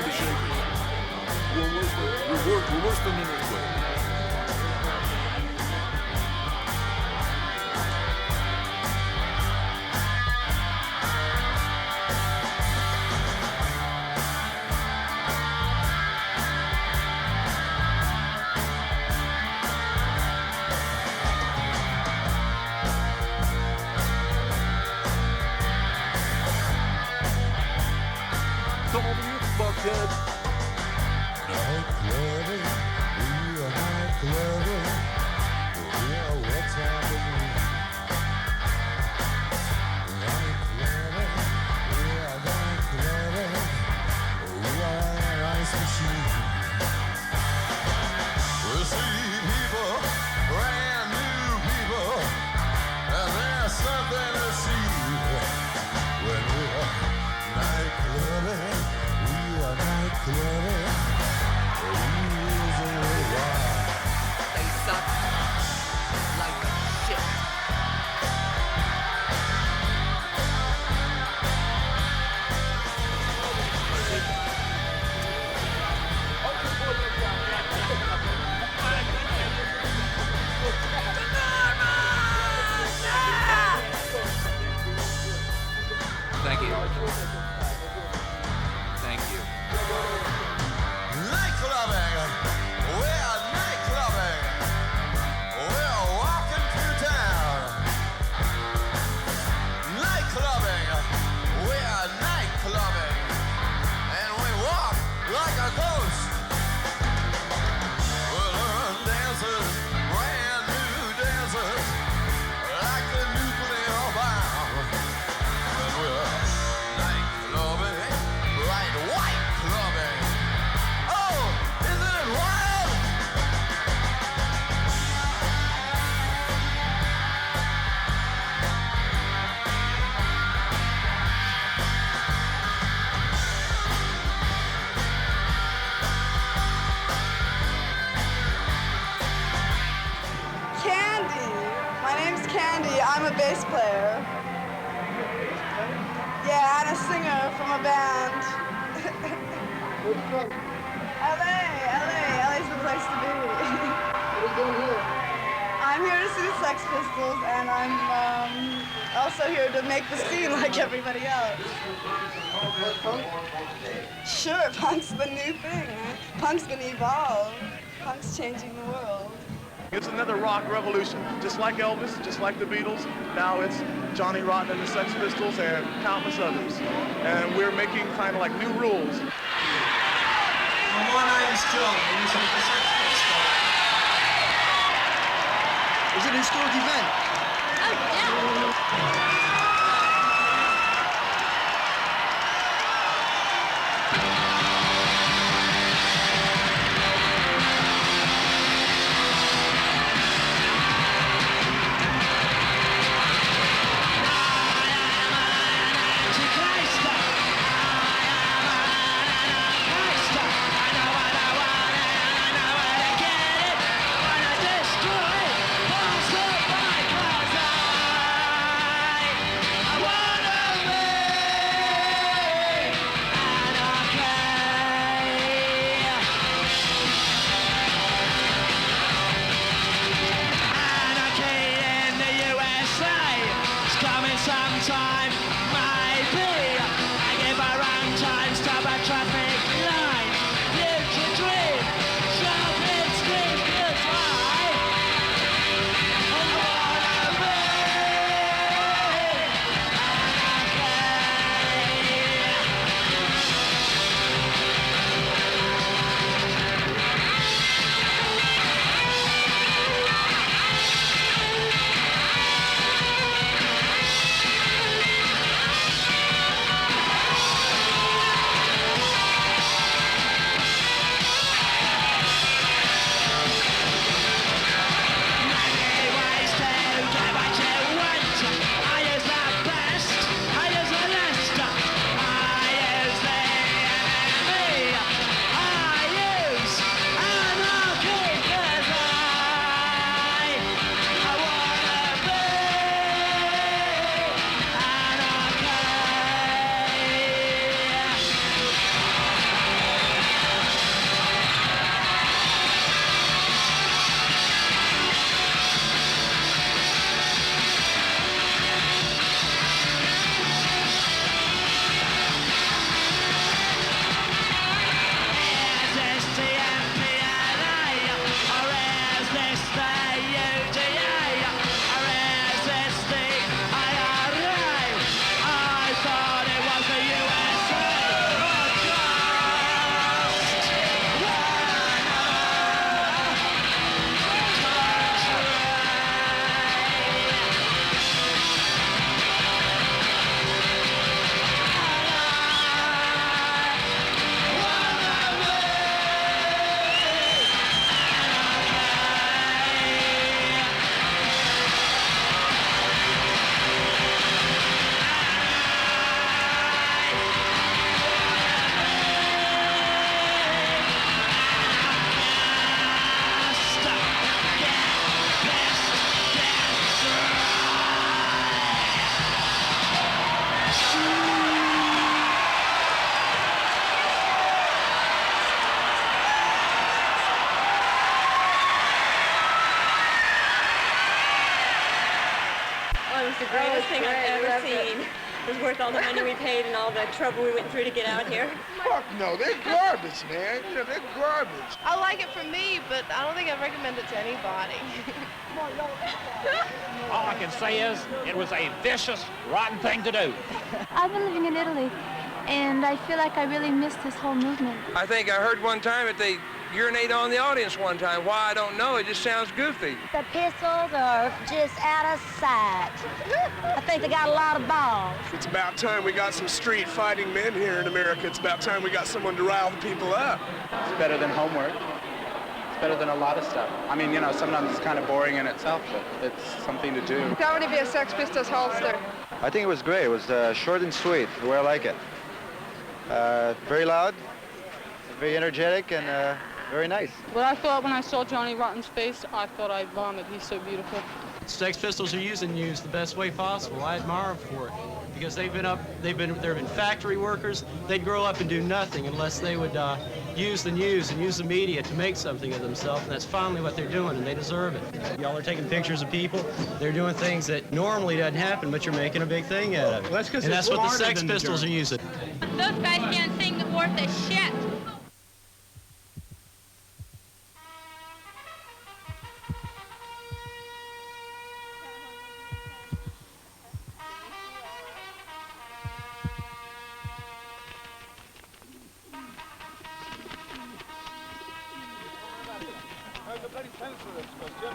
the shakers. We're worse than an earthquake. Come over here, fuckhead. Night clubbing, we are night clubbing. Yeah, what's happening? Night clubbing, we are night clubbing. We are an ice machine. We see people, brand new people, and there's something to see when we are night clubbing. We are night clubbing. They suck like shit. Thank you. Thank you. Night clubbing. We're night clubbing. We're walking through town. Night clubbing. We're night clubbing. And we walk like a ghost. We'll learn dances, brand new dances, like the nuclear bomb. And we're night clubbing, bright white clubbing. Oh, isn't it wild? Candy. My name's Candy. I'm a bass player. Yeah, and a singer from a band. LA's the place to be. What are you doing here? I'm here to see the Sex Pistols, and I'm also here to make the scene like everybody else. What, punk? Sure, punk's the new thing. Punk's gonna evolve. Punk's changing the world. It's another rock revolution, just like Elvis, just like the Beatles. Now it's Johnny Rotten and the Sex Pistols and countless others. And we're making kind of like new rules. My name's John, and this is the Sex Pistols. Is it a historic event? was worth all the money we paid and all the trouble we went through to get out here. Fuck no, they're garbage, man. You know, they're garbage. I like it for me, but I don't think I'd recommend it to anybody. All I can say is it was a vicious, rotten thing to do. I've been living in Italy, and I feel like I really missed this whole movement. I think I heard one time that they urinate on the audience one time. Why, I don't know. It just sounds goofy. The pistols are just out of sight. I think they got a lot of balls. It's about time we got some street fighting men here in America. It's about time we got someone to rile the people up. It's better than homework. It's better than a lot of stuff. I mean, you know, sometimes it's kind of boring in itself, but it's something to do. That would be a Sex Pistols holster. I think it was great. It was short and sweet, the way I like it. Very loud, very energetic, and very nice. Well, I thought when I saw Johnny Rotten's face, I thought I'd vomit. He's so beautiful. Sex Pistols are using news the best way possible. I admire them for it because they've been factory workers. They'd grow up and do nothing unless they would use the news and use the media to make something of themselves, and that's finally what they're doing, and they deserve it. Y'all are taking pictures of people. They're doing things that normally doesn't happen, but you're making a big thing out of it. Well, and that's what the Sex Pistols are using. Those guys can't sing worth a shit.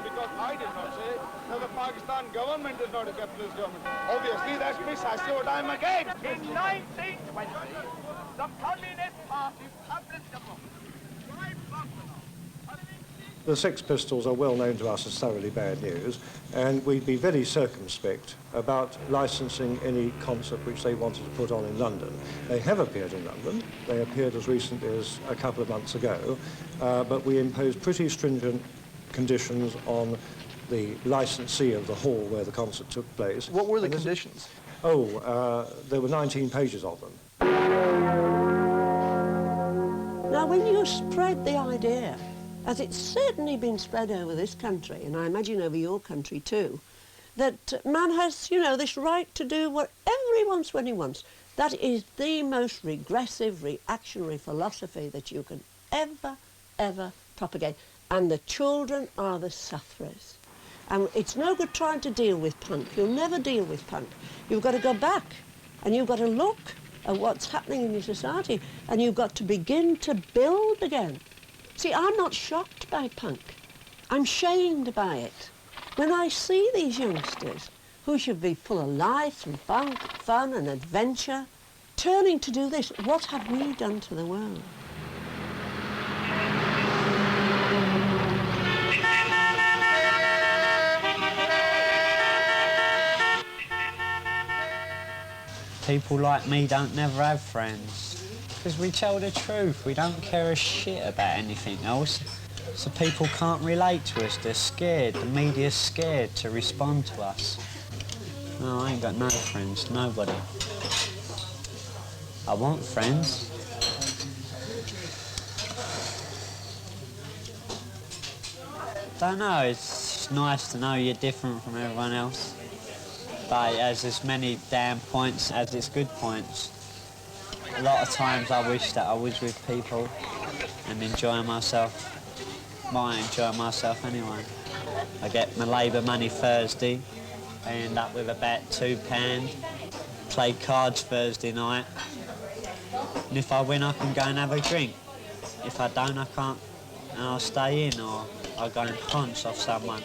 Because I did not say that the Pakistan government is not a capitalist government. Obviously, that's precisely what I'm against. In 1920, the Communist Party published a book. The Sex Pistols are well known to us as thoroughly bad news, and we'd be very circumspect about licensing any concert which they wanted to put on in London. They have appeared in London. They appeared as recently as a couple of months ago, but we imposed pretty stringent conditions on the licensee of the hall where the concert took place. What were the conditions? There were 19 pages of them. Now, when you spread the idea, as it's certainly been spread over this country, and I imagine over your country too, that man has, you know, this right to do whatever he wants when he wants, that is the most regressive, reactionary philosophy that you can ever propagate. And the children are the sufferers. And it's no good trying to deal with punk. You'll never deal with punk. You've got to go back and you've got to look at what's happening in your society and you've got to begin to build again. See, I'm not shocked by punk. I'm shamed by it. When I see these youngsters who should be full of life and fun and adventure, turning to do this, what have we done to the world? People like me don't never have friends because we tell the truth. We don't care a shit about anything else. So people can't relate to us. They're scared. The media's scared to respond to us. No, I ain't got no friends. Nobody. I want friends. Don't know. It's nice to know you're different from everyone else. But it has as many damn points as its good points. A lot of times I wish that I was with people and enjoying myself. Might enjoy myself anyway. I get my Labour money Thursday. I end up with about £2. Play cards Thursday night. And if I win, I can go and have a drink. If I don't, I can't. And I'll stay in or I'll go and punch off someone.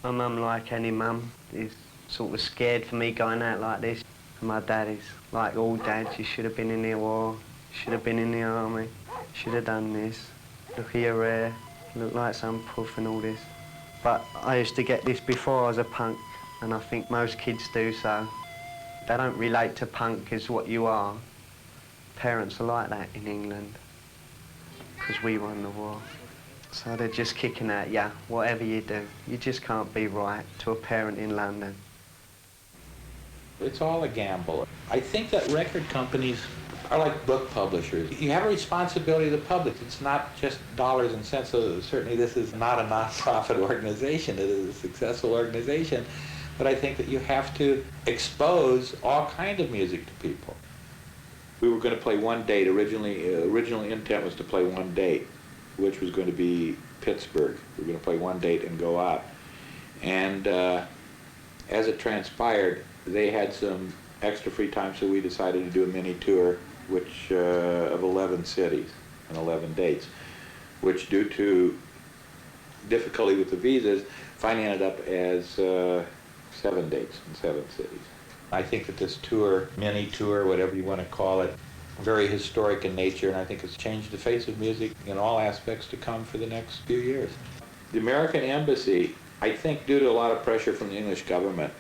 My mum, like any mum, is sort of scared for me going out like this. And my dad is like all dads. You should have been in the war, should have been in the army, should have done this. Look at your hair, look like some puff and all this. But I used to get this before I was a punk, and I think most kids do so. They don't relate to punk as what you are. Parents are like that in England, because we won the war. So they're just kicking at you, whatever you do. You just can't be right to a parent in London. It's all a gamble. I think that record companies are like book publishers. You have a responsibility to the public. It's not just dollars and cents. So certainly this is not a non-profit organization. It is a successful organization. But I think that you have to expose all kinds of music to people. We were going to play one date. Original intent was to play one date, which was going to be Pittsburgh. We were going to play one date and go out. And as it transpired, they had some extra free time, so we decided to do a mini tour, which of 11 cities and 11 dates, which due to difficulty with the visas, finally ended up as 7 dates in 7 cities. I think that this tour, mini tour, whatever you want to call it, very historic in nature, and I think it's changed the face of music in all aspects to come for the next few years. The American Embassy, I think due to a lot of pressure from the English government,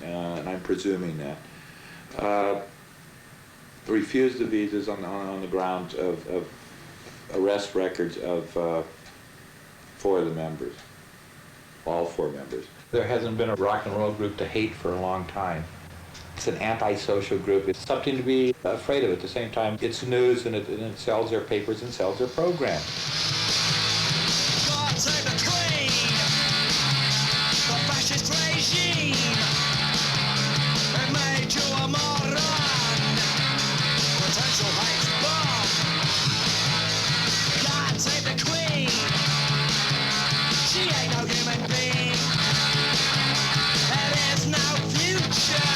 and I'm presuming that, refused the visas on the grounds of arrest records of 4 of the members, all 4 members. There hasn't been a rock and roll group to hate for a long time. It's an antisocial group. It's something to be afraid of. At the same time, it's news, and it sells their papers and sells their programs. God save the Queen, the fascist regime, it made you a moron, potential hate bomb. God save the Queen, she ain't no human being, there is no future.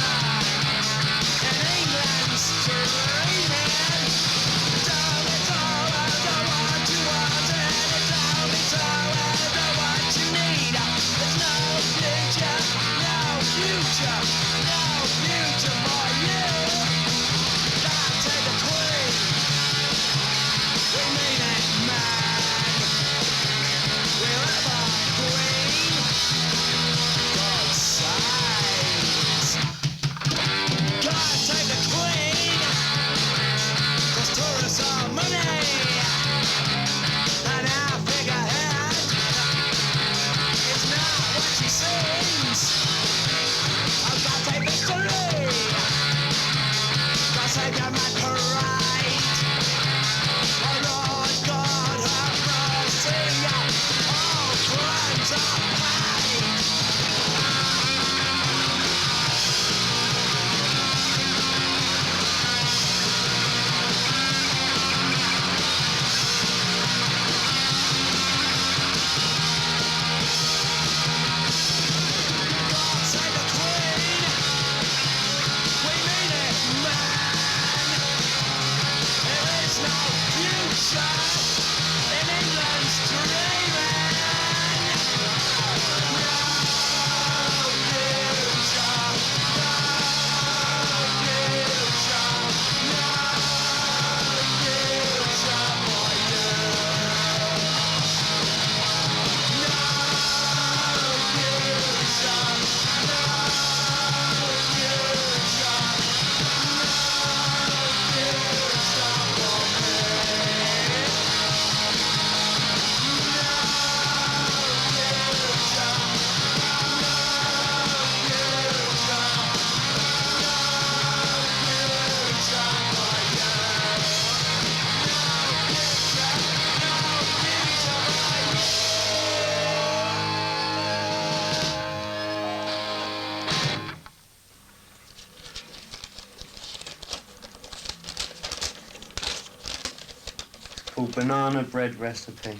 Called banana bread recipe.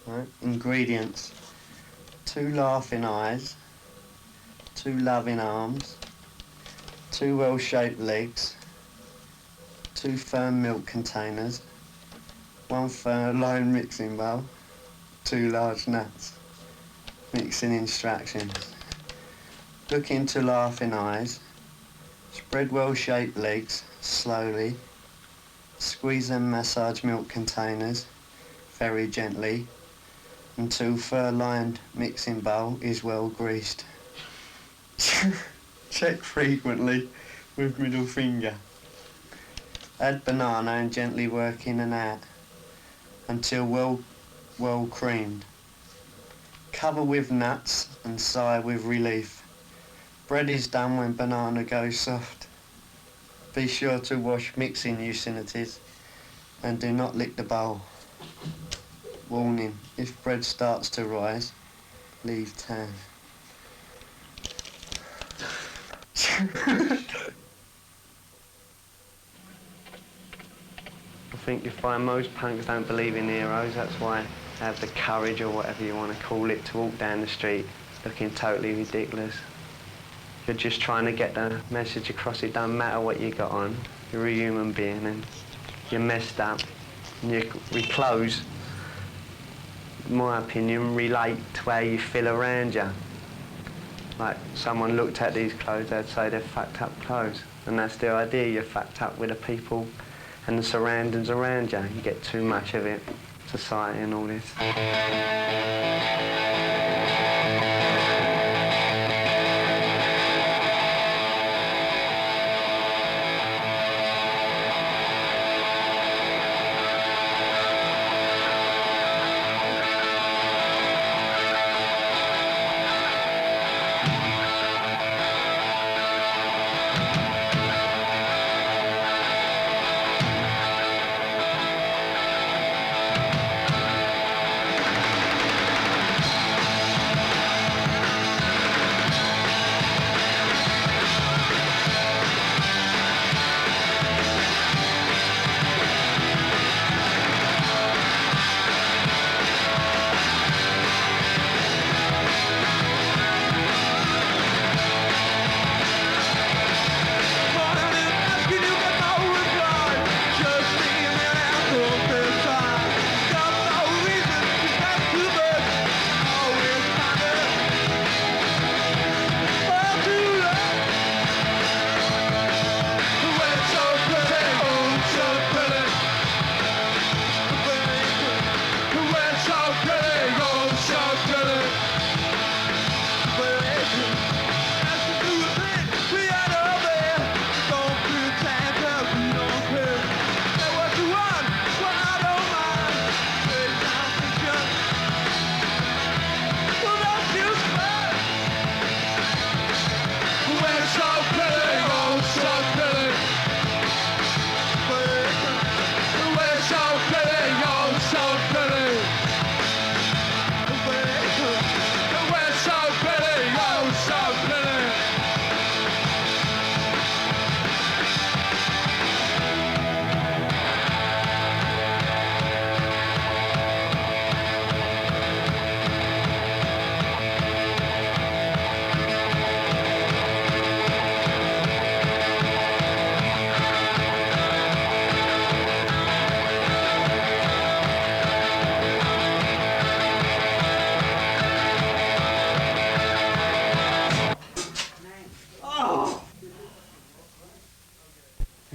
Right. Ingredients: 2 laughing eyes, 2 loving arms, 2 well-shaped legs, 2 firm milk containers, 1 furlong mixing bowl, 2 large nuts. Mixing instructions. Look into laughing eyes. Spread well-shaped legs, slowly. Squeeze and massage milk containers, very gently, until fur-lined mixing bowl is well greased. Check frequently with middle finger. Add banana and gently work in and out until well creamed. Cover with nuts and sigh with relief. Bread is done when banana goes soft. Be sure to wash mixing utensils and do not lick the bowl. Warning, if bread starts to rise, leave town. I think you find most punks don't believe in heroes. That's why they have the courage, or whatever you want to call it, to walk down the street looking totally ridiculous. You're just trying to get the message across. It don't matter what you got on. You're a human being and you're messed up. And your clothes, in my opinion, relate to how you feel around you. Like, someone looked at these clothes, they'd say they're fucked up clothes. And that's the idea, you're fucked up with the people and the surroundings around you. You get too much of it, society and all this.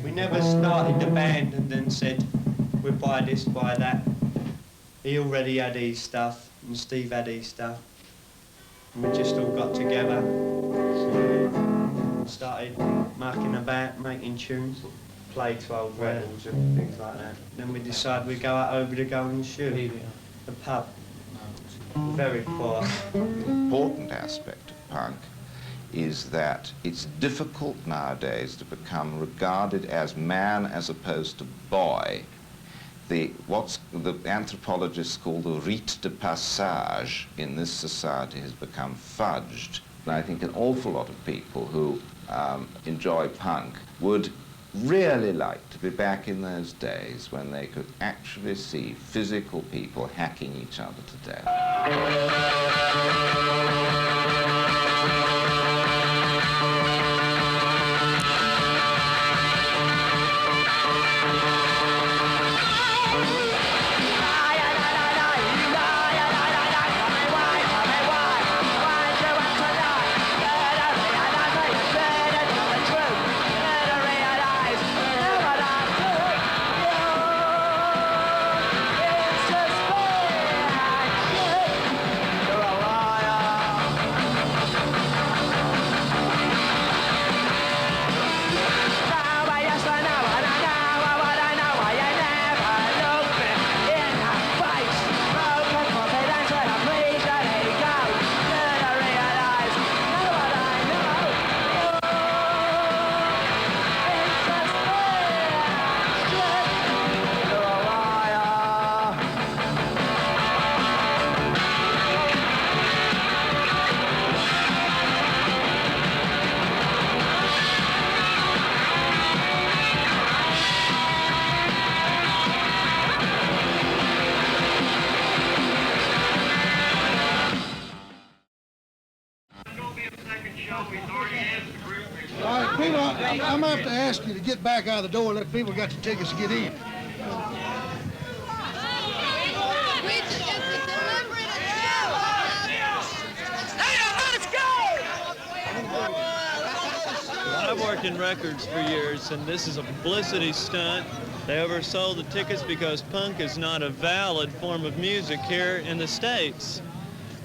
We never started the band and then said, we'll buy this, buy that. He already had his stuff, and Steve had his stuff. And we just all got together, started mucking about, making tunes, played to old records and things like that. Then we decided we'd go out over the Golden Shoe, the pub. Very poor. Important aspect of punk is that it's difficult nowadays to become regarded as man as opposed to boy. What the anthropologists call the rite de passage in this society has become fudged. And I think an awful lot of people who enjoy punk would really like to be back in those days when they could actually see physical people hacking each other to death. People, I'm going to have to ask you to get back out of the door and let people got your tickets to get in. I've worked in records for years, and this is a publicity stunt. They oversold the tickets because punk is not a valid form of music here in the States.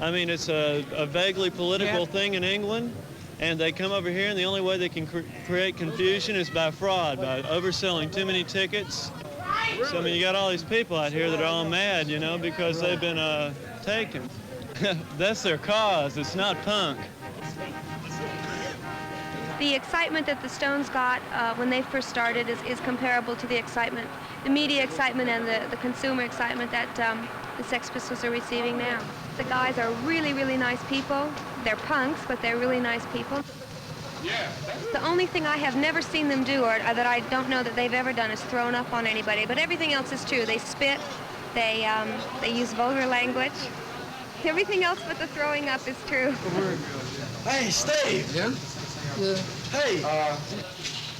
I mean, it's a vaguely political thing in England, and they come over here, and the only way they can create confusion is by fraud, by overselling too many tickets. So, I mean, you got all these people out here that are all mad, you know, because they've been taken. That's their cause. It's not punk. The excitement that the Stones got when they first started is comparable to the excitement, the media excitement and the consumer excitement that the Sex Pistols are receiving now. The guys are really, really nice people. They're punks, but they're really nice people. Yeah. The only thing I have never seen them do, or that I don't know that they've ever done, is thrown up on anybody. But everything else is true. They spit. They use vulgar language. Everything else but the throwing up is true. Hey, Steve. Yeah? Yeah. Hey.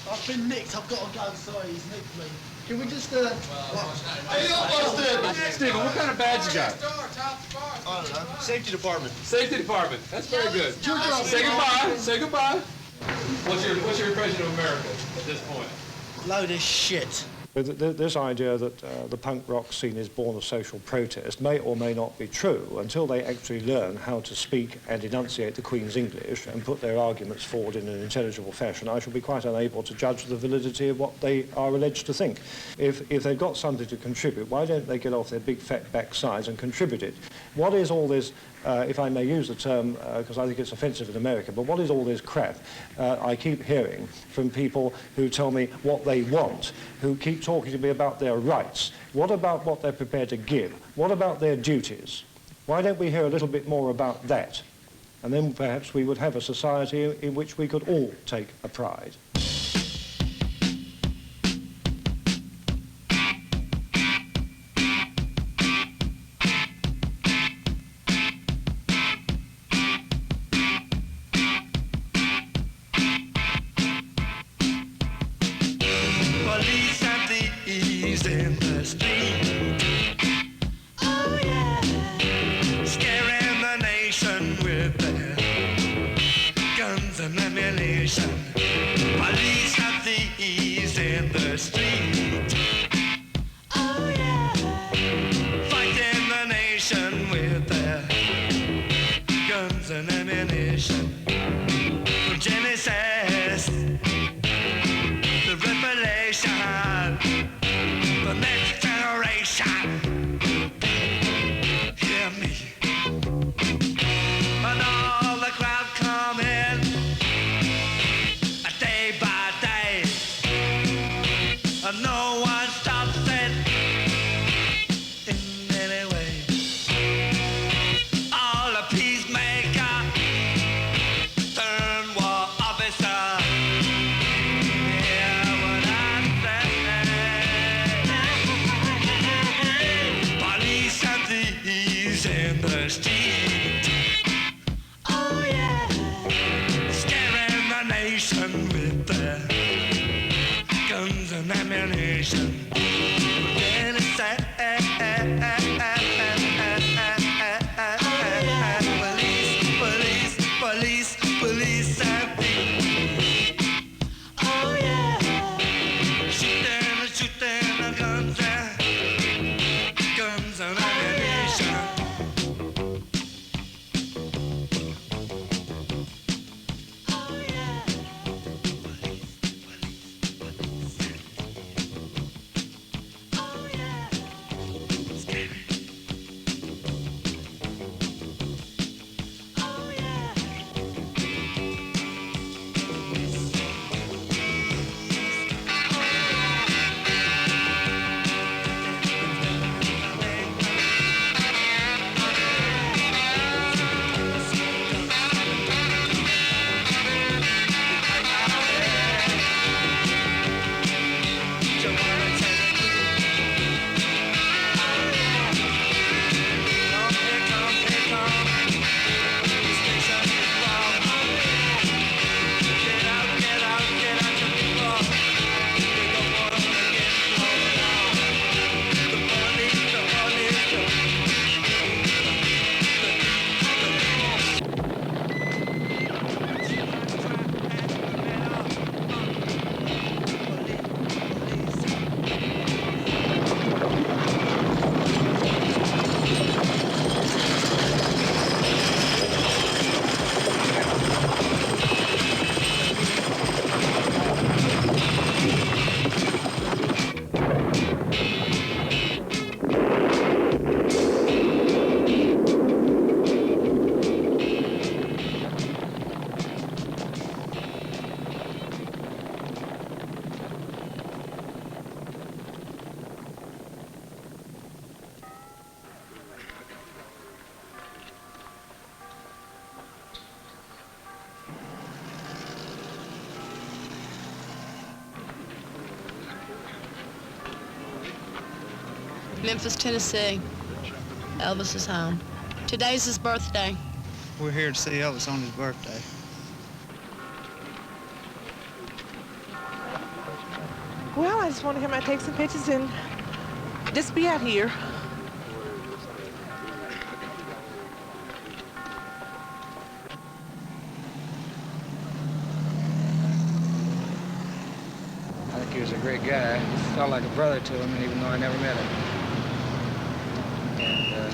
I've been nicked. I've got to go. Sorry, he's nicked me. Can we just, Hey, you busted! Stephen, what kind of badge you got? I don't know. Safety department. Safety department. That's very good. Say goodbye. Say goodbye. What's your impression of America at this point? Load of shit. This idea that the punk rock scene is born of social protest may or may not be true until they actually learn how to speak and enunciate the Queen's English and put their arguments forward in an intelligible fashion. I shall be quite unable to judge the validity of what they are alleged to think. If they've got something to contribute, why don't they get off their big fat backsides and contribute it? What is all this, if I may use the term, because I think it's offensive in America, but what is all this crap I keep hearing from people who tell me what they want, who keep talking to me about their rights? What about what they're prepared to give? What about their duties? Why don't we hear a little bit more about that? And then perhaps we would have a society in which we could all take a pride. Police and thieves in the street. Oh yeah. Fighting the nation with their guns and ammunition. From Genesis, the revelation, the next generation. Hear me. And all the crowd come in. No one stops it in any way. All a peacemaker, turn war officer. Hear what I say. Police and thieves in the street. Oh yeah. Scaring the nation with their guns and ammunition. Police and thieves. Oh yeah. Shooting the guns and ammunition. Memphis, Tennessee. Elvis is home. Today's his birthday. We're here to see Elvis on his birthday. Well, I just want to come out and take some pictures and just be out here. I think he was a great guy. I felt like a brother to him, even though I never met him. And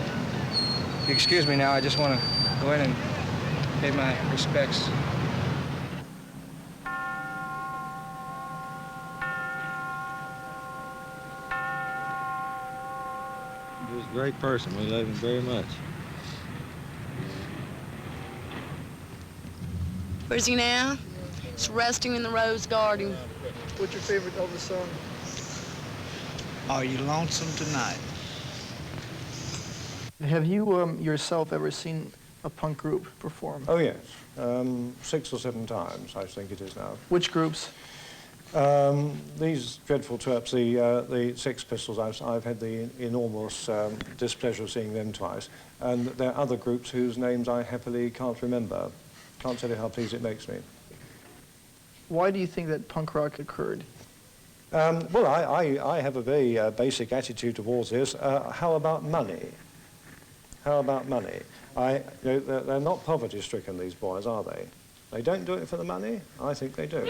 if you excuse me now, I just want to go in and pay my respects. He was a great person. We love him very much. Where's he now? He's resting in the rose garden. What's your favorite Elvis song? Are you lonesome tonight? Have you yourself ever seen a punk group perform? Oh, yes. 6 or 7 times, I think it is now. Which groups? These dreadful Terps, the Sex Pistols, I've had the enormous displeasure of seeing them twice. And there are other groups whose names I happily can't remember. Can't tell you how pleased it makes me. Why do you think that punk rock occurred? Well, I have a very basic attitude towards this. How about money? How about money? They're not poverty-stricken, these boys, are they? They don't do it for the money? I think they do.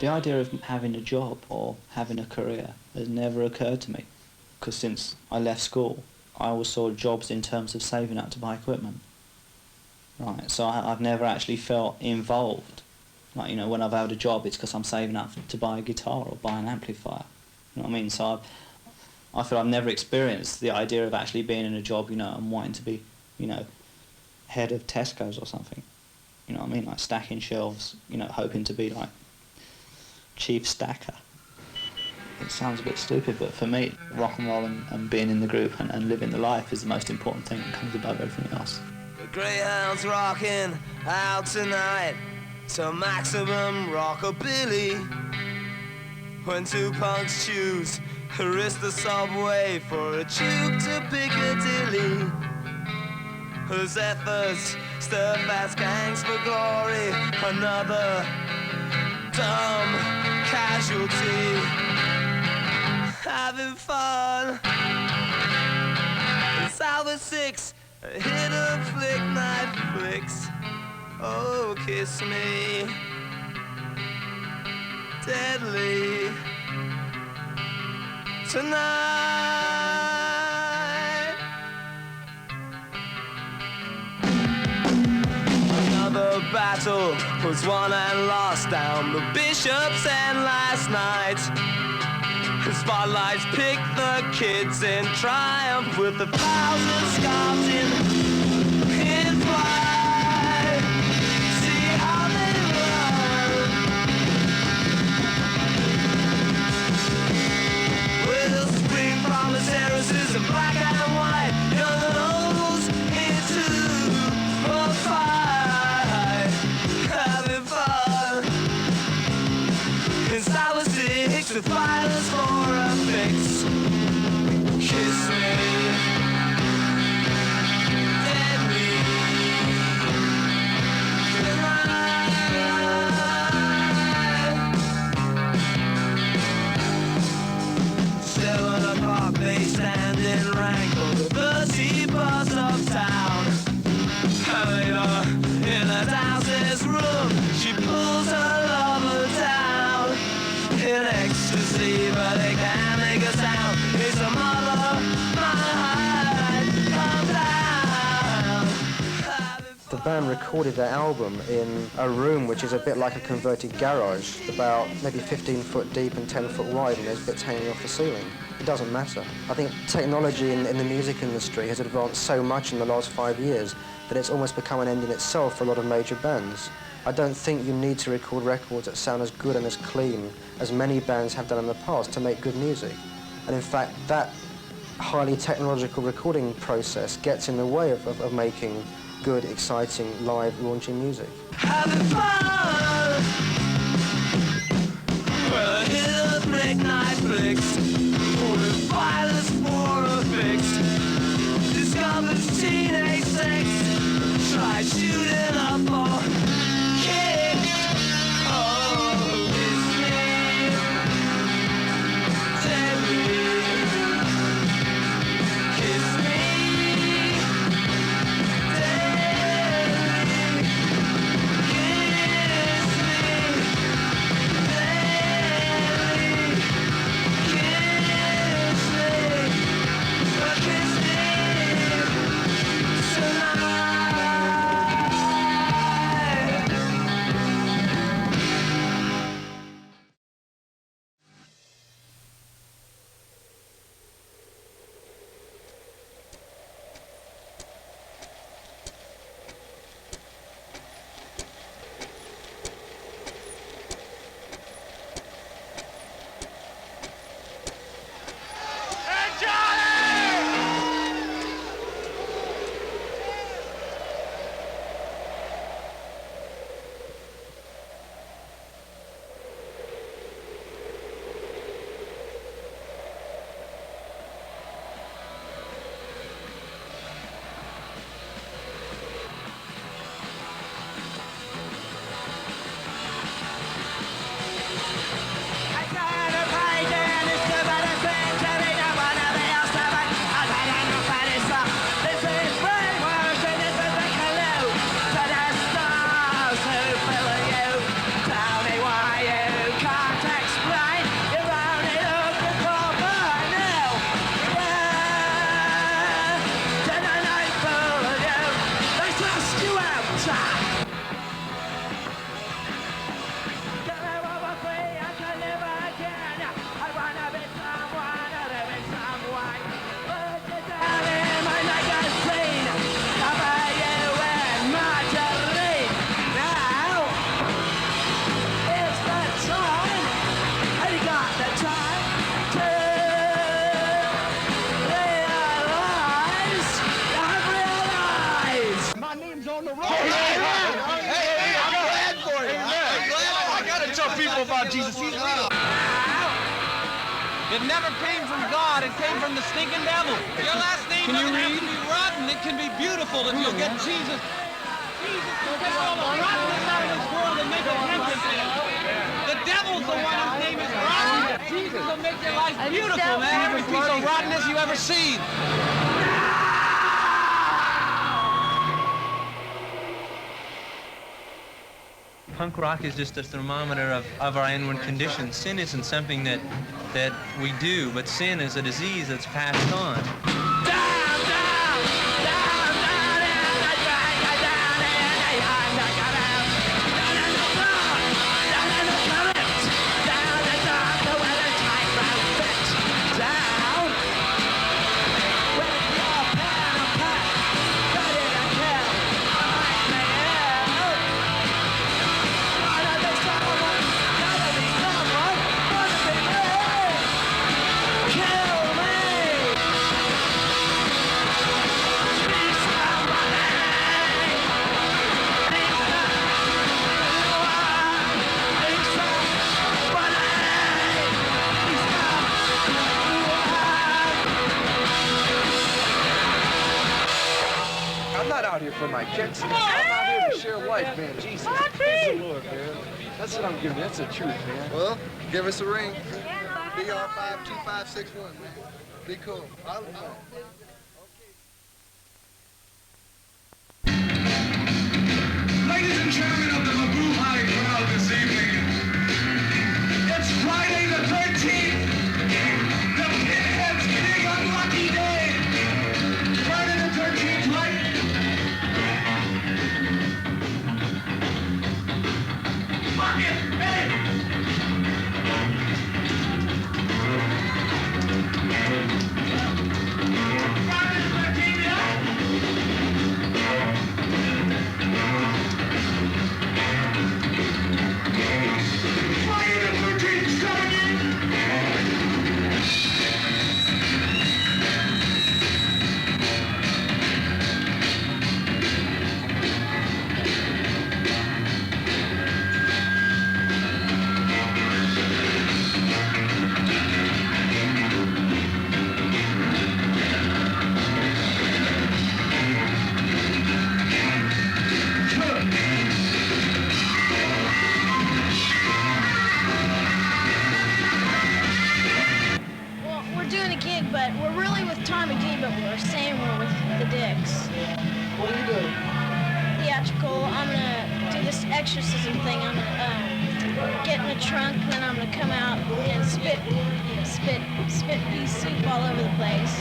The idea of having a job or having a career has never occurred to me, because since I left school, I always saw jobs in terms of saving up to buy equipment. Right, so I've never actually felt involved. Like, you know, when I've had a job, it's because I'm saving up to buy a guitar or buy an amplifier. You know what I mean? So I feel I've never experienced the idea of actually being in a job, you know, and wanting to be, you know, head of Tesco's or something. You know what I mean? Like stacking shelves, you know, hoping to be like chief stacker. It sounds a bit stupid, but for me, rock and roll and being in the group and living the life is the most important thing that comes above everything else. The Greyhound's rocking out tonight to maximum rockabilly. When 2 punks choose to risk the subway for a tube to Piccadilly, whose efforts stir fast gangs for glory, another dumb casualty. Having fun. It's hour 6, a hit of flick night flicks. Oh, kiss me deadly tonight. Another battle was won and lost down the Bishop's End last night. The spotlights pick the kids in triumph with 1,000 scarves in flight. See how they run. With spring promise terraces in black and white, young and old's into a fight. Having fun. Inside was 6 with violence for a fix. Kiss me deadly tonight. 7 o'clock they stand in rank over the T-bus uptown. In a downstairs room, she pulls her lover down in ecstasy, but they can't make a sound. It's a mother, my heart comes down. The band recorded their album in a room which is a bit like a converted garage, about maybe 15 foot deep and 10 foot wide, and there's bits hanging off the ceiling. It doesn't matter. I think technology in the music industry has advanced so much in the last 5 years that it's almost become an end in itself for a lot of major bands. I don't think you need to record records that sound as good and as clean as many bands have done in the past to make good music. And in fact, that highly technological recording process gets in the way of making good, exciting, live, raunchy music. Having fun. Well, hit of midnight flicks, with violence for a fix. Discovers teenage sex, try shooting up or kicks. Oh, kiss me, Terry. Kiss me, Terry. Kiss me, Terry. Kiss me, kiss me tonight. About Jesus. He's real. It never came from God. It came from the stinking devil. Your last name doesn't have to be rotten. It can be beautiful if you'll get Jesus. Jesus will take all the rottenness out of this world and make it empty. The devil's the one whose name is rotten. Jesus will make your life beautiful, man. Every piece of rottenness you ever seen. Punk rock is just a thermometer of our inward condition. Sin isn't something that we do, but sin is a disease that's passed on. Out here for my kicks. I'm out here to share life, man. Jesus. Praise the Lord, man. That's what I'm giving you. That's the truth, man. Well, give us a ring. BR52561, man. Be cool. Ladies and gentlemen of the Mabu High crowd this evening, it's Friday the 13th, the Pinhead's Big Unlucky Day. Friday the 13th, right? Fuck it, hey! Friday the 13th, yeah? but we're really with Tommy D, but we're saying we're with the Dicks. What do you do? Theatrical. I'm gonna do this exorcism thing. I'm gonna get in the trunk, and then I'm gonna come out and spit pea soup all over the place.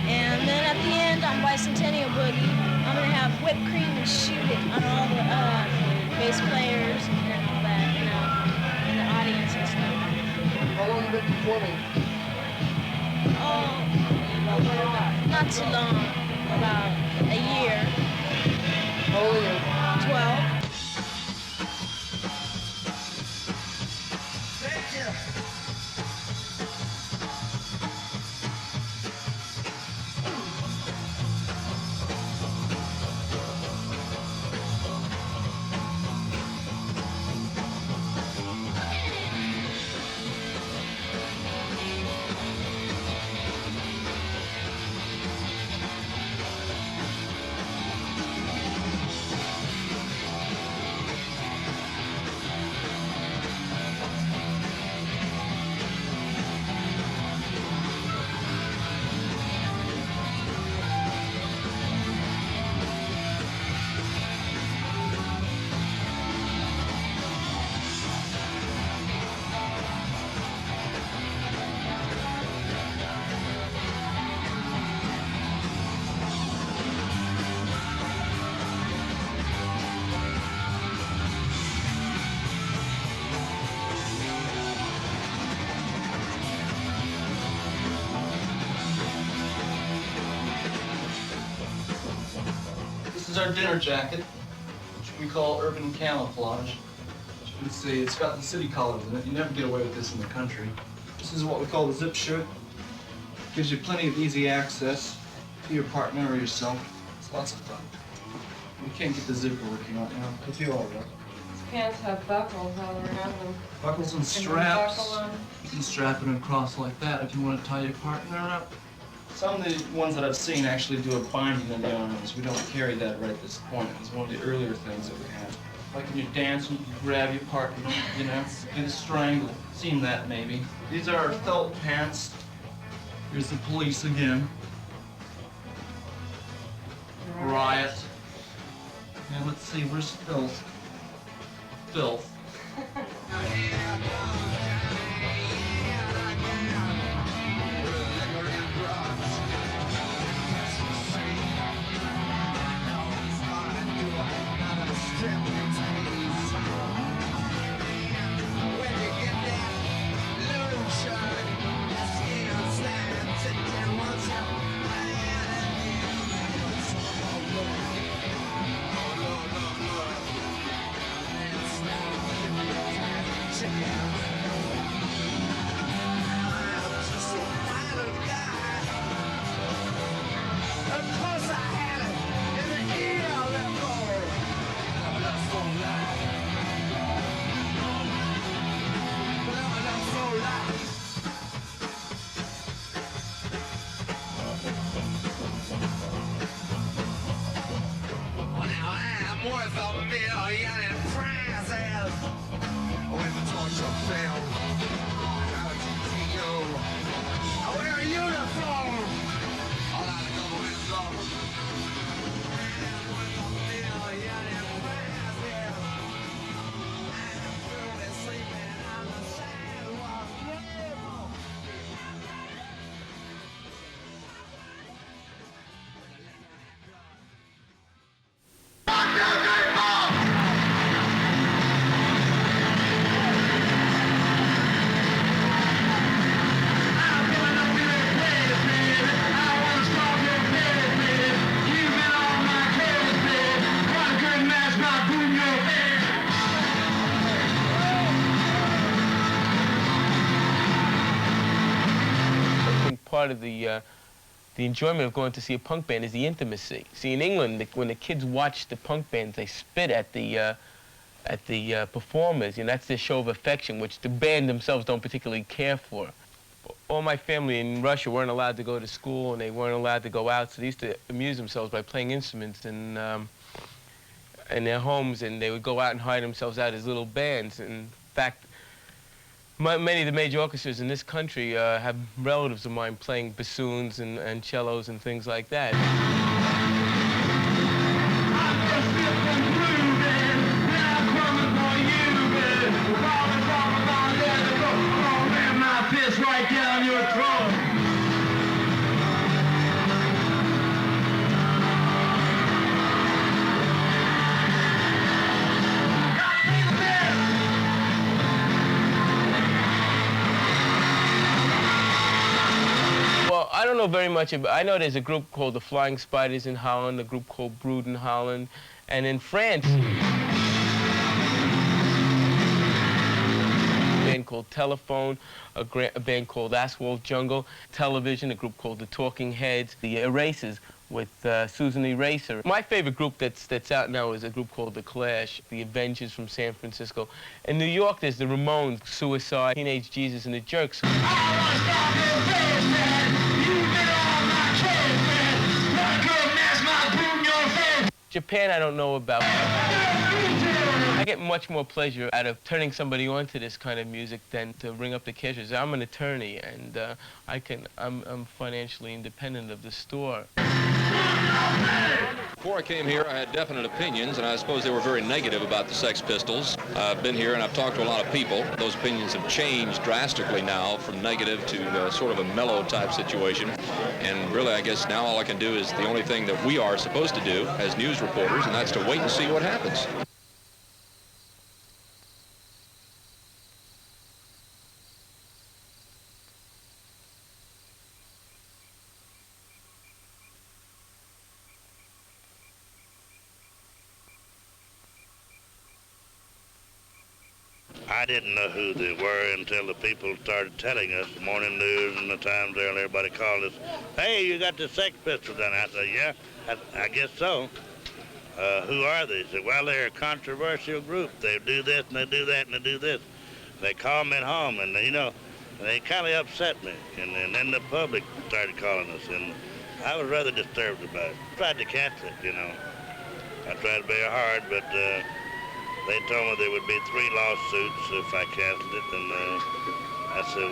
And then at the end, on Bicentennial Boogie, I'm gonna have whipped cream and shoot it on all the bass players and all that, you know, and the audience and stuff. How long have you been performing? Oh, not too long, about a year. How old are you? 12. This is our dinner jacket, which we call urban camouflage. As you can see, it's got the city colors in it. You never get away with this in the country. This is what we call the zip shirt. Gives you plenty of easy access to your partner or yourself. It's lots of fun. You can't get the zipper working out, you know, if you all right. These pants have buckles all around them. Buckles and straps. You can strap it across like that if you want to tie your partner up. Some of the ones that I've seen actually do a binding of the arms. We don't carry that right at this point. It's one of the earlier things that we had. Like when you're dancing, you grab your partner, you know, get a strangle. Seen that maybe. These are our felt pants. Here's the police again. Riot. And let's see, where's Filth? Filth. Part of the enjoyment of going to see a punk band is the intimacy. See, in England, when the kids watch the punk bands, they spit at the performers, and that's their show of affection, which the band themselves don't particularly care for. All my family in Russia weren't allowed to go to school, and they weren't allowed to go out, so they used to amuse themselves by playing instruments in their homes, and they would go out and hire themselves out as little bands. In fact, Many of the major orchestras in this country have relatives of mine playing bassoons and cellos and things like that. Right down your throat. Well, I don't know very much about, I know there's a group called the Flying Spiders in Holland, a group called Brood in Holland, and in France, a band called Telephone, a band called Asphalt Jungle, Television, a group called the Talking Heads, the Erasers with Susan Eraser. My favorite group that's out now is a group called The Clash, the Avengers from San Francisco. In New York, there's the Ramones, Suicide, Teenage Jesus and the Jerks. Japan I don't know about. I get much more pleasure out of turning somebody on to this kind of music than to ring up the cash register. I'm an attorney, and I'm financially independent of the store. Before I came here, I had definite opinions, and I suppose they were very negative about the Sex Pistols. I've been here and I've talked to a lot of people. Those opinions have changed drastically now from negative to sort of a mellow type situation. And really, I guess now all I can do is the only thing that we are supposed to do as news reporters, and that's to wait and see what happens. I didn't know who they were until the people started telling us, the morning news and the Times there, and everybody called us, hey, you got the Sex Pistols down there. I said, yeah, I guess so. Who are they? They said, well, they're a controversial group. They do this and they do that and they do this. They call me at home, and you know, they kind of upset me. And then the public started calling us, and I was rather disturbed about it. Tried to cancel it, you know. I tried very hard, but they told me there would be 3 lawsuits if I canceled it, and I said,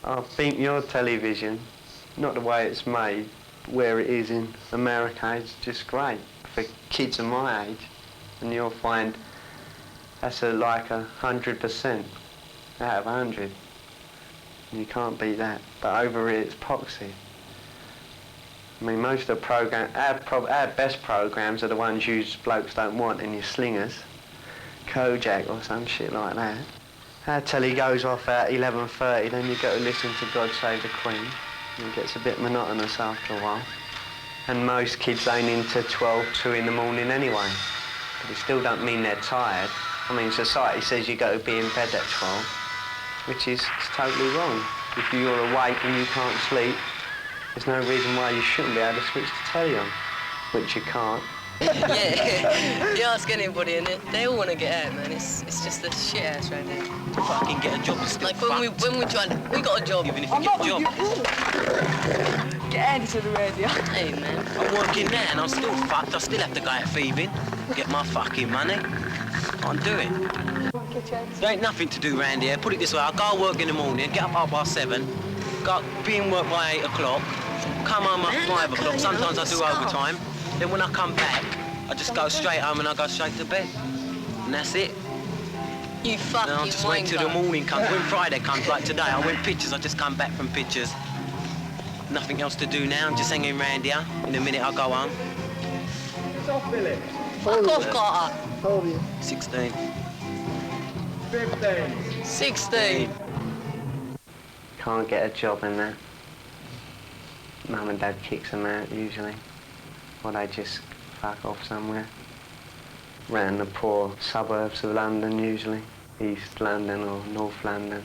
I think your television, not the way it's made, where it is in America, is just great for kids of my age, and you'll find that's like 100% out of 100. You can't beat that. But over here, it's poxy. I mean, most of the programs, our best programs are the ones you blokes don't want in your slingers, Kojak or some shit like that. Our telly goes off at 11:30, then you go to listen to God Save the Queen. It gets a bit monotonous after a while. And most kids ain't into 2 in the morning anyway. But it still don't mean they're tired. I mean, society says you got to be in bed at 12, which is totally wrong. If you're awake and you can't sleep, there's no reason why you shouldn't be able to switch the telly on, which you can't. Yeah, you ask anybody in it, they all want to get out, man. It's just a shit house around here. To fucking get a job is still like when we tried, we got a job. Even if you get a job. Get into the radio. Hey, man. I'm working now and I'm still fucked. I still have to go out thieving, get my fucking money. Can't do it. There ain't nothing to do round here. Put it this way, I go work in the morning, get up 7:30, go be in work by 8 o'clock, come home at 5 o'clock. Sometimes I do overtime. Then when I come back, I just go straight home and I go straight to bed. And that's it. You fucking and I just wait till the morning comes. When Friday comes, like today, I went pictures. I just come back from pictures. Nothing else to do now. I'm just hanging around here. In a minute, I go home. Stop, Billy. Fuck off, Carter. How old are you? 16. 15. 16. Can't get a job in there. Mum and Dad kicks them out usually. Or they just fuck off somewhere. Round the poor suburbs of London usually. East London or North London.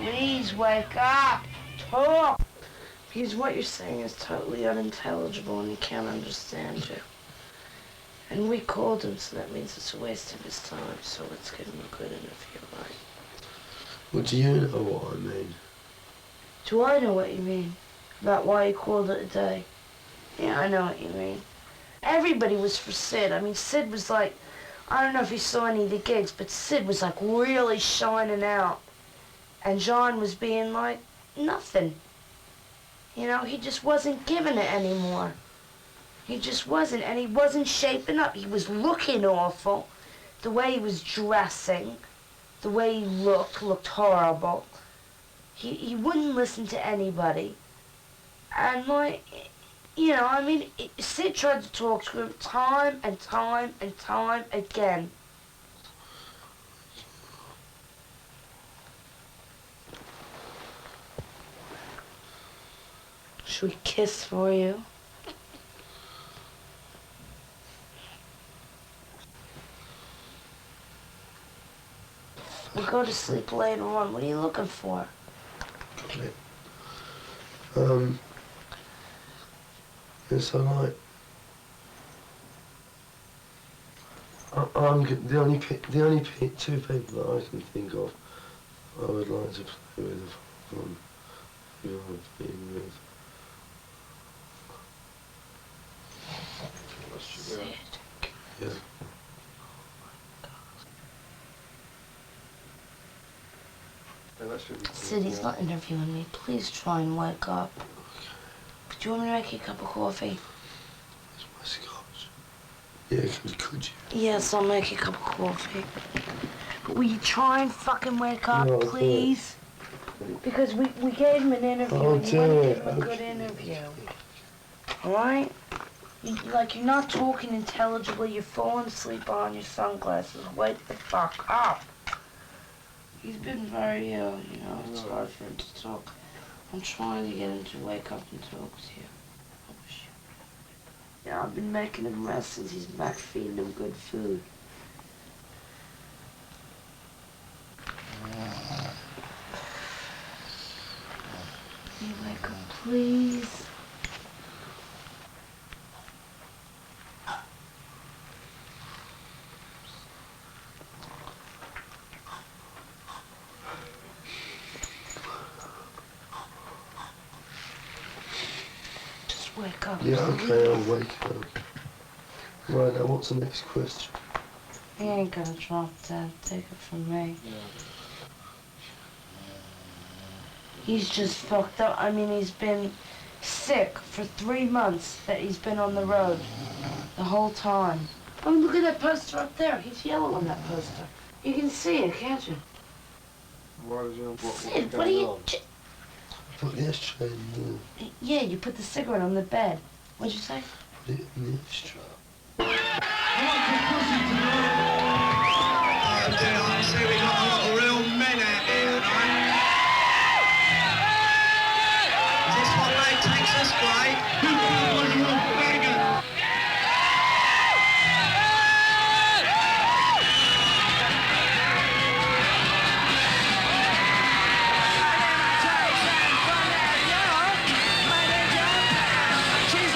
Please wake up. Talk. Because what you're saying is totally unintelligible and he can't understand you. And we called him, so that means it's a waste of his time. So let's give him a good interview, right? What do you know what I mean? Do I know what you mean? About why you called it a day? Yeah, I know what you mean. Everybody was for Sid. I mean, Sid was like, I don't know if you saw any of the gigs, but Sid was like really shining out. And John was being like, nothing. You know, he just wasn't giving it anymore. He just wasn't, and he wasn't shaping up. He was looking awful. The way he was dressing, the way he looked horrible. He wouldn't listen to anybody. And like, you know, I mean, Sid tried to talk to him time and time and time again. Should we kiss for you? We'll go to sleep later on. What are you looking for? Okay. Yes, I like. I'm the only two people that I can think of I would like to play with from who I've been with. Yeah. Sid, he's not interviewing me. Please try and wake up. Do you want me to make you a cup of coffee? My scotch. Yeah, could you? Yes, I'll make you a cup of coffee. But will you try and fucking wake up, No, please? Because we gave him an interview and you want to give him a good interview. Alright? You're not talking intelligibly, you're falling asleep on your sunglasses. Wake the fuck up. He's been very ill, you know, it's hard for him to talk. I'm trying to get him to wake up and talk to you. Yeah, I've been making him rest since he's back, feeding him good food. Can you wake up, please? Just wake up. Yeah, okay, I'll wake up. Right, now what's the next question? He ain't gonna drop dead. Take it from me. Yeah. He's just fucked up. I mean, he's been sick for 3 months that he's been on the road. The whole time. Oh, look at that poster up there. He's yellow on that poster. You can see it, can't you? Sid, what are you... Put the ashtray in there. Yeah, you put the cigarette on the bed. What'd you say? Put it in the ashtray. I see we got a lot of real men out here tonight. Is this what mate takes us, great? Who was your beggar? She's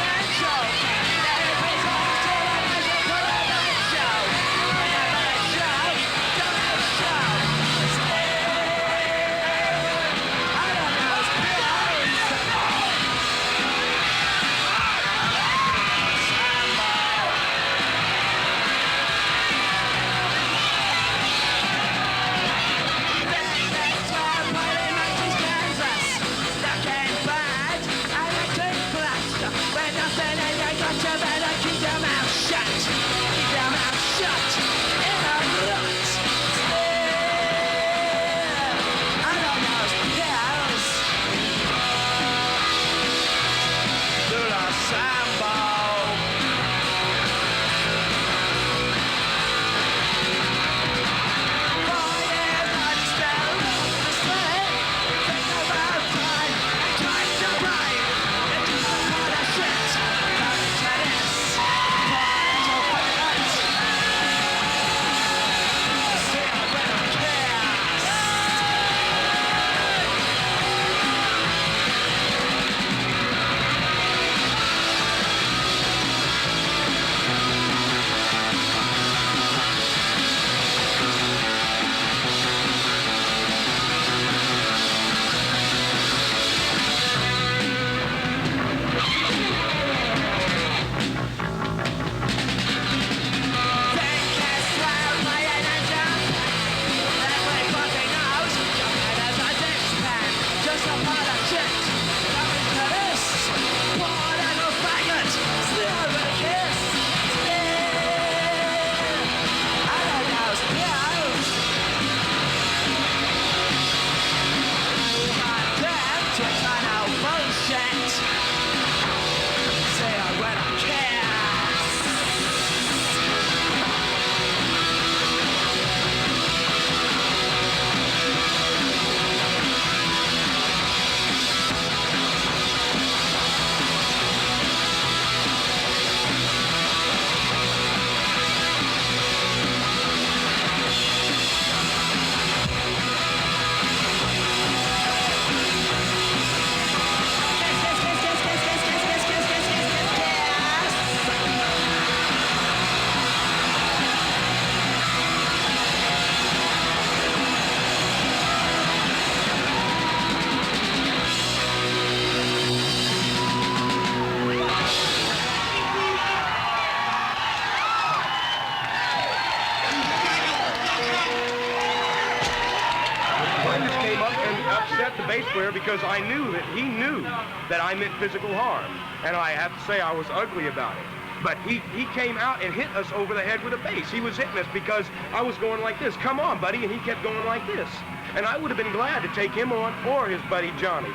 the bass player because I knew that he knew that I meant physical harm. And I have to say I was ugly about it. But he came out and hit us over the head with a bass. He was hitting us because I was going like this. Come on, buddy. And he kept going like this. And I would have been glad to take him on or his buddy Johnny.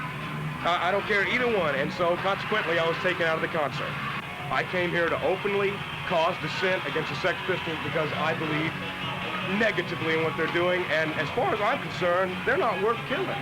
I don't care either one. And so consequently, I was taken out of the concert. I came here to openly cause dissent against the Sex Pistols because I believe negatively in what they're doing. And as far as I'm concerned, they're not worth killing.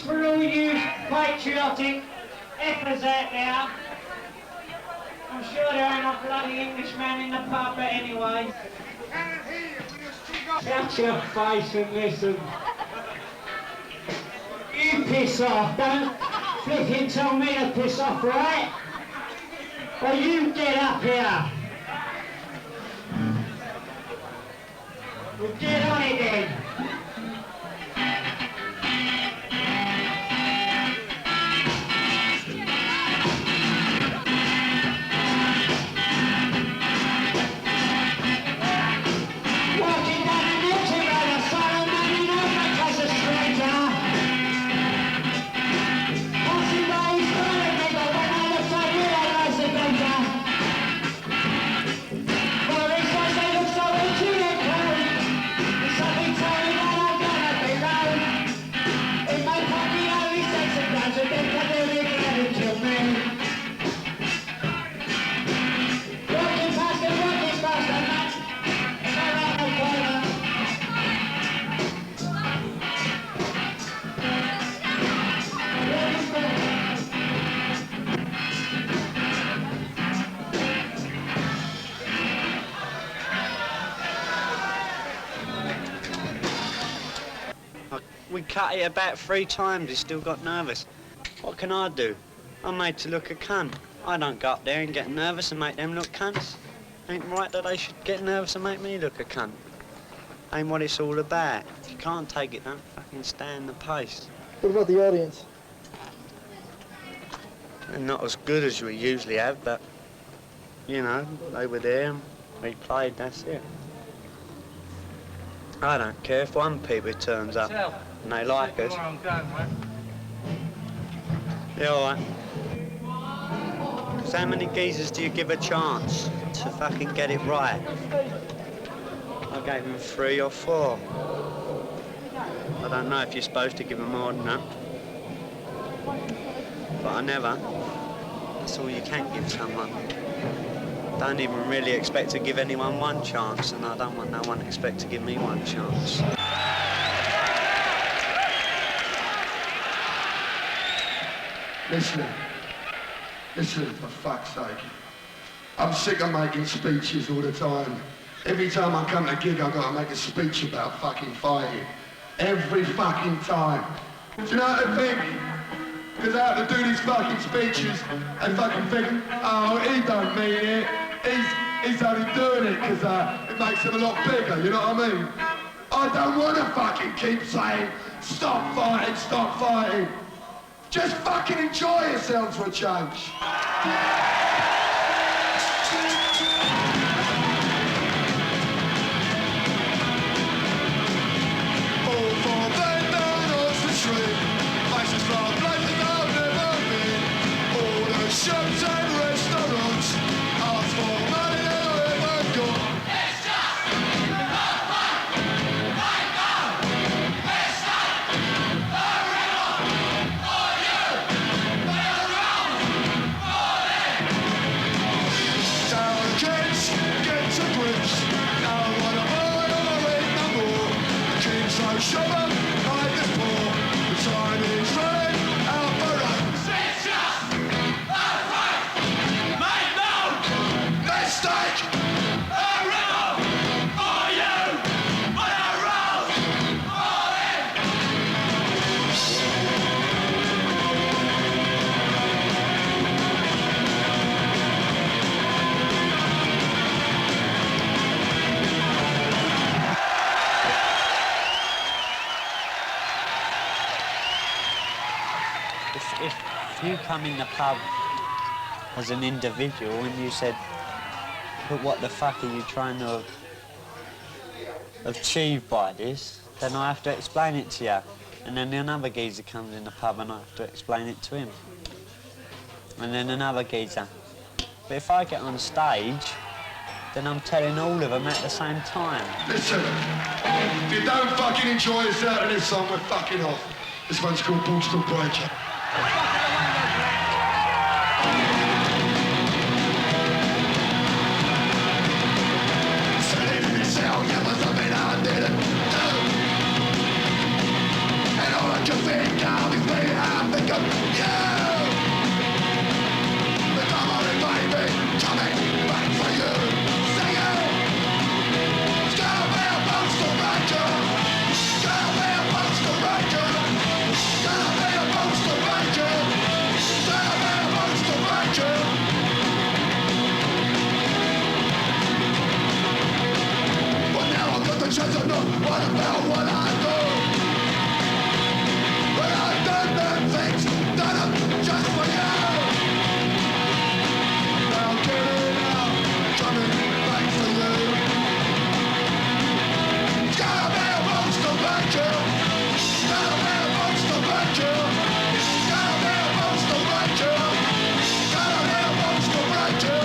For all you patriotic effers out there. I'm sure there ain't a bloody Englishman in the pub, but anyway. Shut your face and listen. You piss off, don't flipping tell me to piss off, right? Or you get up here. Well, get on it then. We cut it about 3 times, he still got nervous. What can I do? I'm made to look a cunt. I don't go up there and get nervous and make them look cunts. Ain't right that they should get nervous and make me look a cunt. Ain't what it's all about. If you can't take it, don't fucking stand the pace. What about the audience? They're not as good as we usually have, but, you know, they were there and we played, that's it. I don't care if one people turns up and they like us. Yeah, all right. So how many geezers do you give a chance to fucking get it right? I gave them 3 or 4. I don't know if you're supposed to give them more than that. But I never. That's all you can give someone. Don't even really expect to give anyone 1 chance, and I don't want no one to expect to give me 1 chance. Listen, for fuck's sake. I'm sick of making speeches all the time. Every time I come to a gig, I've got to make a speech about fucking fighting. Every fucking time. Do you know what I think? Because I have to do these fucking speeches and fucking think, oh, he don't mean it. He's only doing it because it makes him a lot bigger, you know what I mean? I don't want to fucking keep saying, stop fighting, stop fighting. Just fucking enjoy yourselves for a change. Shops and restaurants ask for money they never got. It's just the fight. Right now, it's not forever for you. We're around for it. if you come in the pub as an individual and you said, but what the fuck are you trying to achieve by this, then I have to explain it to you. And then another geezer comes in the pub and I have to explain it to him. And then another geezer. But if I get on stage, then I'm telling all of them at the same time. Listen, if you don't fucking enjoy this out of this song, we're fucking off. This one's called Postal Breaker. Sitting in this cell, yeah, was something I didn't do. And all I can think now is me, I think of you. The time I remind me, coming back for you. Sing it! It's gonna be a postal breaker. It's gonna be a postal breaker. It's gonna be a postal breaker. It's gonna be a postal breaker. But now I've got the chance to know what about what I do. But I've done the things that are just for you. Now get it out, coming back for you. It's gonna be a postal breaker. It's gonna be a postal breaker. It's gonna be a postal breaker. It's gonna be a postal breaker.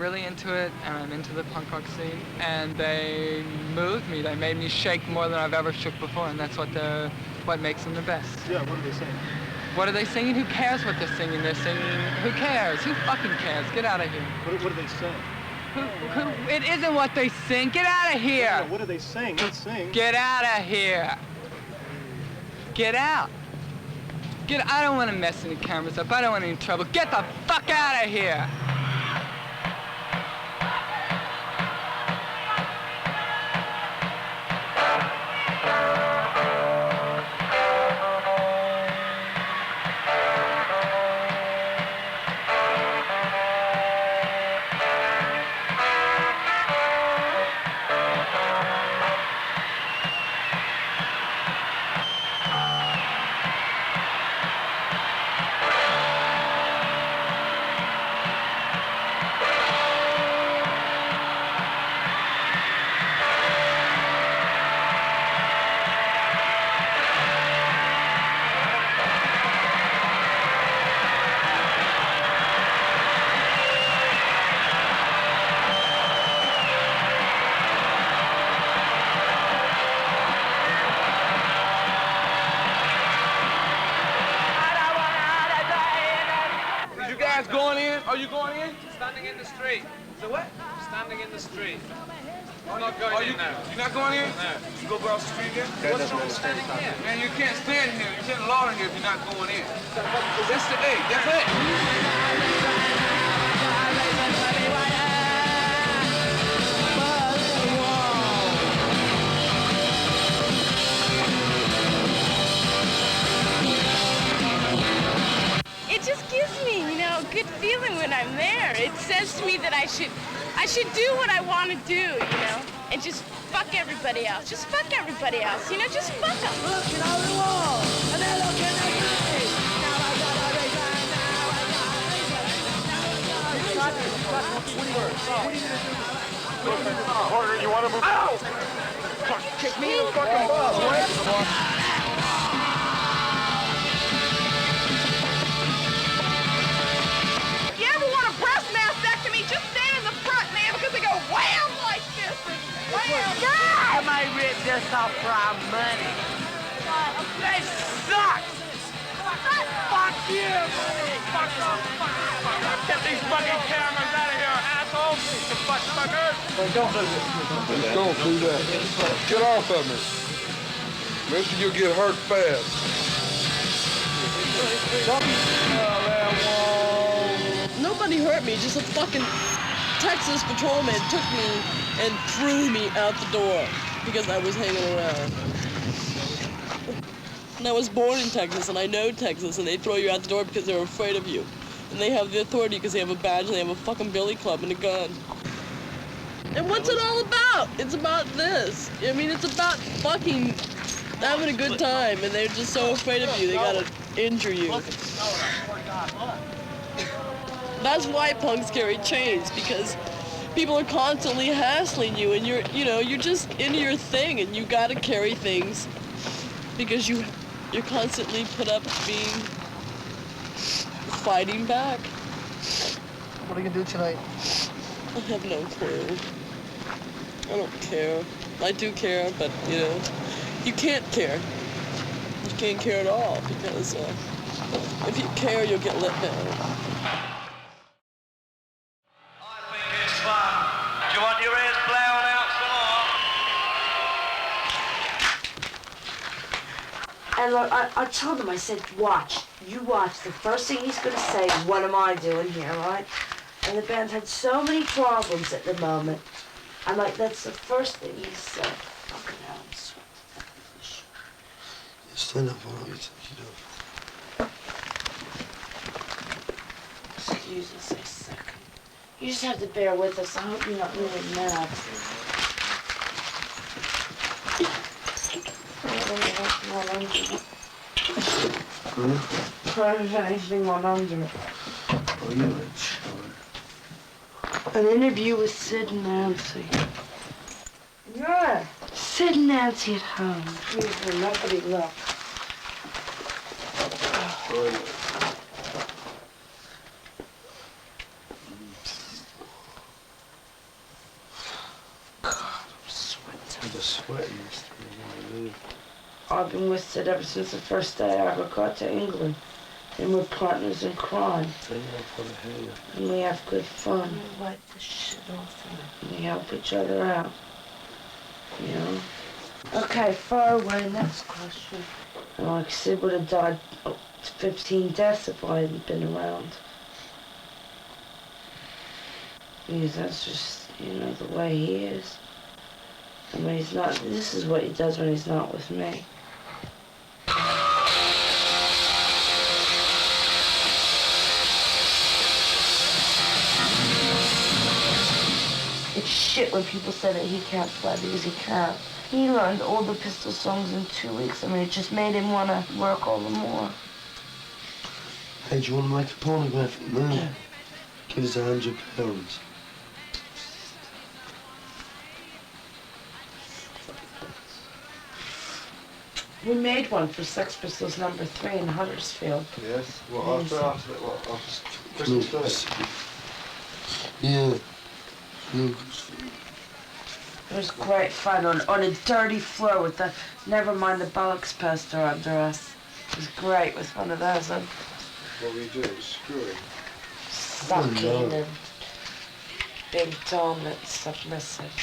really into it, and I'm into the punk rock scene, and they moved me. They made me shake more than I've ever shook before, and that's what makes them the best. Yeah, what are they saying? What are they singing? Who cares what they're singing? They're singing, who cares? Who fucking cares? Get out of here. What are they saying? It isn't what they sing. Get out of here. Yeah, what are they saying? Not sing. Get out of here. Get out. I don't want to mess any cameras up. I don't want any trouble. Get the fuck out of here. Are you going in? Standing in the street. So what? Standing in the street. I'm not going in now. You're not going in? No. You go across the street again? What's wrong with standing here? Man, you can't stand here. You can't law in here if you're not going in. That's the day. That's it. It just gives me, a good feeling when I'm there. It says to me that I should do what I want to do, and just fuck everybody else. Just fuck everybody else, just fuck them. Looking on the wall, and they're looking at me. Now I gotta raise my Harder, you want to move? Ow! Kick me in the fucking balls, right? Wham like this and wham! Somebody ripped this off for our money. They suck! Fuck you! Fuck off! Get these fucking cameras out of here, assholes! You fuck fuckers! Don't do that. Get off of me. Mister, you'll get hurt fast. Nobody hurt me, just a fucking Texas patrolman took me and threw me out the door because I was hanging around. And I was born in Texas and I know Texas, and they throw you out the door because they're afraid of you. And they have the authority because they have a badge and they have a fucking billy club and a gun. And what's it all about? It's about this. I mean, it's about fucking having a good time, and they're just so afraid of you, they gotta injure you. That's why punks carry chains, because people are constantly hassling you, and you're just into your thing, and you gotta carry things because you're constantly put up being fighting back. What are you gonna do tonight? I have no clue. I don't care. I do care, but you can't care. You can't care at all, because if you care, you'll get let down. Do you want your ears blown out some more? And look, I told him, I said, watch. You watch. The first thing he's going to say, what am I doing here, right? And the band had so many problems at the moment. I'm like, that's the first thing he said. Fucking hell. Stand up while I take it off. Excuse us a second. You just have to bear with us. I hope you're not moving mad. Try to put anything on under it. Oh, you ain't sure. An interview with Sid and Nancy. Yeah. Sid and Nancy at home. Please, nobody look. I'm just sweating this thing. I've been with Sid ever since the first day I ever got to England. And we're partners in crime. And we have good fun. Wipe the shit off and we help each other out. You know? Okay, far away, next question. And like Sid would have died 15 deaths if I hadn't been around. Because that's just, you know, the way he is. And when he's not, this is what he does when he's not with me. It's shit when people say that he can't play because he can't. He learned all the Pistol songs in 2 weeks. I mean, it just made him want to work all the more. Hey, do you want to make a pornographic movie? Give us £100. We made one for Sex Pistols #3 in Huddersfield. Yes? What, after Christmas Day? Yeah. It was great fun on a dirty floor with the, never mind the bollocks poster under us. It was great with one of those. What were you doing? Screwing? Sucking and big dominant submissive.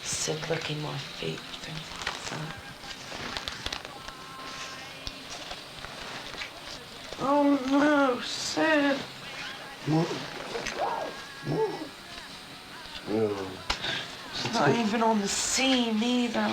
Sid licking my feet. Things like that. Oh no, Sid. What? It's not even on the scene either.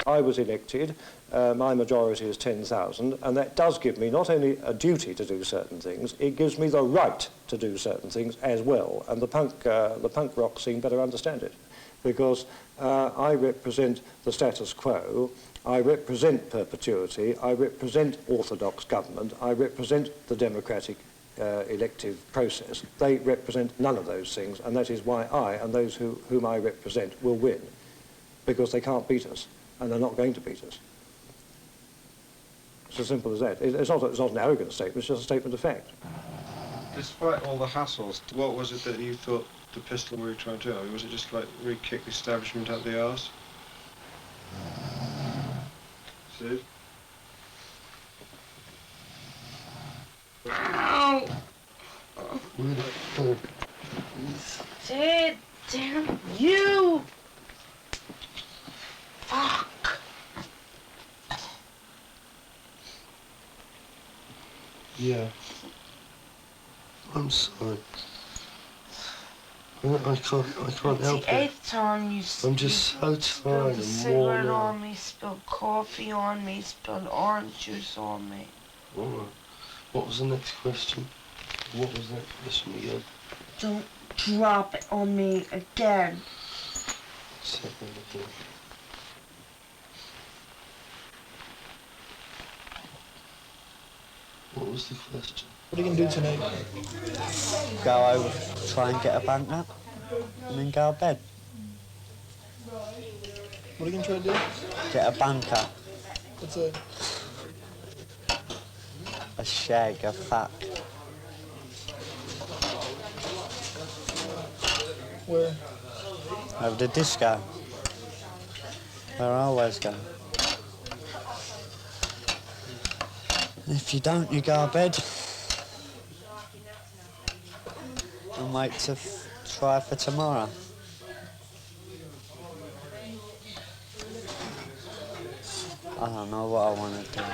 I was elected, my majority is 10,000, and that does give me not only a duty to do certain things, it gives me the right to do certain things as well, and the punk rock scene better understand it, because I represent the status quo, I represent perpetuity, I represent orthodox government, I represent the democratic elective process. They represent none of those things, and that is why I and those whom I represent will win, because they can't beat us. And they're not going to beat us. It's as simple as that. It's not an arrogant statement, it's just a statement of fact. Despite all the hassles, what was it that you thought the Pistol were trying to do? I mean, was it just like really kick the establishment out the arse? Sid? Ow! Sid, damn you! Fuck. Yeah. I'm sorry. I can't help It's it. the 8th time you I'm just so tired spilled a and cigarette worn out. on me, spilled coffee on me, spilled orange juice on me. All right. What was the next question? What was that question again? Don't drop it on me again. Second again. What was the question? What are you going to do tonight? Go over, try and get a bank nut, and then go to bed. What are you going to try to do? Get a banker, What's that? a shag, a fuck. Where? Over the disco, where I always go. And if you don't, you go to bed. And wait to try for tomorrow. I don't know what I want to do.